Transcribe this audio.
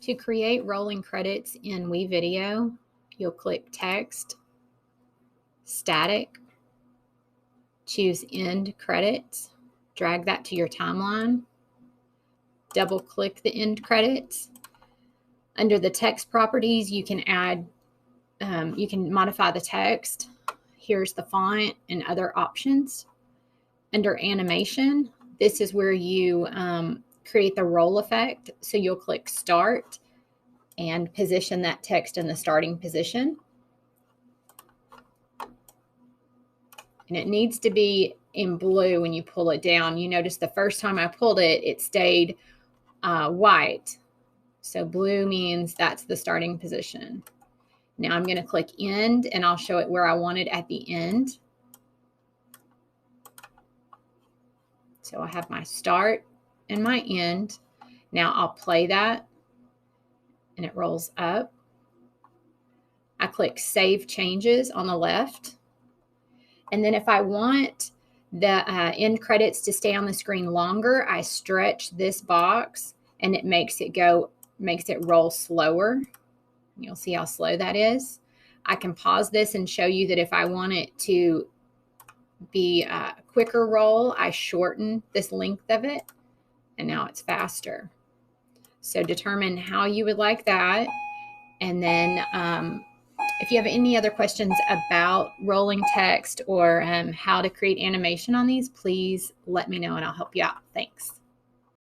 To create rolling credits in WeVideo, you'll click Text, Static, choose End Credits, drag that to your timeline, double click the end credits. Under the text properties, you can add, you can modify the text. Here's the font and other options. Under animation, this is where you create the roll effect. So you'll click Start and position that text in the starting position. And it needs to be in blue when you pull it down. You notice the first time I pulled it, it stayed white. So blue means that's the starting position. Now I'm going to click End, and I'll show it where I want it at the end. So I have my start and my end. Now I'll play that, and it rolls up. I click Save Changes on the left. And then if I want the end credits to stay on the screen longer, I stretch this box, and it makes it roll slower. You'll see how slow that is. I can pause this and show you that if I want it to be a quicker roll, I shorten this length of it, and now it's faster. So determine how you would like that. And then if you have any other questions about rolling text or how to create animation on these, please let me know and I'll help you out. Thanks.